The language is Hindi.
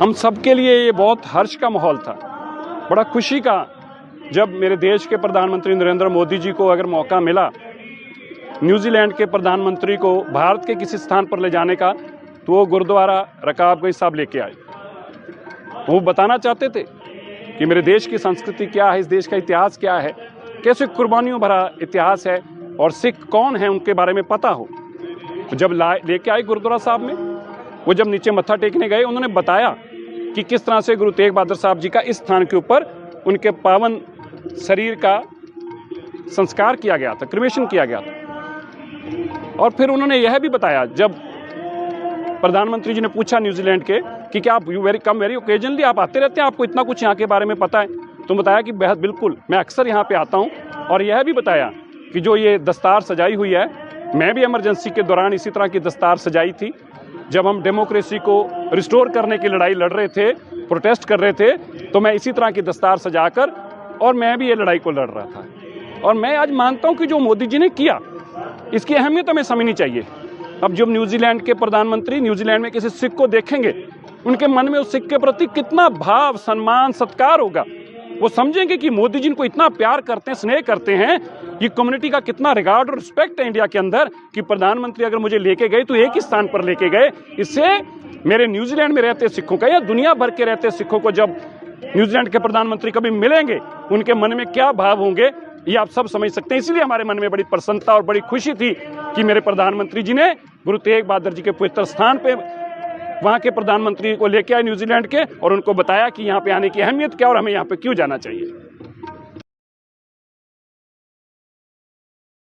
हम सबके लिए ये बहुत हर्ष का माहौल था, बड़ा खुशी का, जब मेरे देश के प्रधानमंत्री नरेंद्र मोदी जी को अगर मौका मिला न्यूजीलैंड के प्रधानमंत्री को भारत के किसी स्थान पर ले जाने का, तो वो गुरुद्वारा रकाबगंज साहब लेके आए। वो बताना चाहते थे कि मेरे देश की संस्कृति क्या है, इस देश का इतिहास क्या है, कैसे कुर्बानियों भरा इतिहास है और सिख कौन है उनके बारे में पता हो। जब लेके आए गुरुद्वारा साहब में, वो जब नीचे मत्था टेकने गए, उन्होंने बताया कि किस तरह से गुरु तेग बहादुर साहब जी का इस स्थान के ऊपर उनके पावन शरीर का संस्कार किया गया था, क्रिमेशन किया गया था। और फिर उन्होंने यह भी बताया, जब प्रधानमंत्री जी ने पूछा न्यूजीलैंड के कि क्या आप वेरी ओकेजनली आप आते रहते हैं, आपको इतना कुछ यहाँ के बारे में पता है, तो बताया कि बेहद बिल्कुल, मैं अक्सर यहाँ पे आता हूँ। और यह भी बताया कि जो ये दस्तार सजाई हुई है, मैं भी इमरजेंसी के दौरान इसी तरह की दस्तार सजाई थी, जब हम डेमोक्रेसी को रिस्टोर करने की लड़ाई लड़ रहे थे, प्रोटेस्ट कर रहे थे, तो मैं इसी तरह की दस्तार सजाकर और मैं भी ये लड़ाई को लड़ रहा था। और मैं आज मानता हूँ कि जो मोदी जी ने किया, इसकी अहमियत हमें समझनी चाहिए। अब जब न्यूजीलैंड के प्रधानमंत्री न्यूजीलैंड में किसी सिख को देखेंगे, उनके मन में उस सिख के प्रति कितना भाव, सम्मान, सत्कार होगा। वो समझेंगे कि मोदी जी को इतना प्यार करते हैं, स्नेह करते हैं, ये कम्युनिटी का कितना रिगार्ड और रिस्पेक्ट है इंडिया के अंदर, कि प्रधानमंत्री अगर मुझे लेके गए तो एक ही स्थान पर लेके गए। इससे मेरे न्यूजीलैंड में रहते सिखों का या दुनिया भर के रहते सिखों को जब न्यूजीलैंड के प्रधानमंत्री कभी मिलेंगे, उनके मन में क्या भाव होंगे, ये आप सब समझ सकते हैं। इसलिए हमारे मन में बड़ी प्रसन्नता और बड़ी खुशी थी कि मेरे प्रधानमंत्री जी ने गुरु तेग बहादुर जी के पवित्र स्थान पे वहाँ के प्रधानमंत्री को लेके आए न्यूजीलैंड के, और उनको बताया कि यहाँ पे आने की अहमियत क्या और हमें यहाँ पे क्यों जाना चाहिए।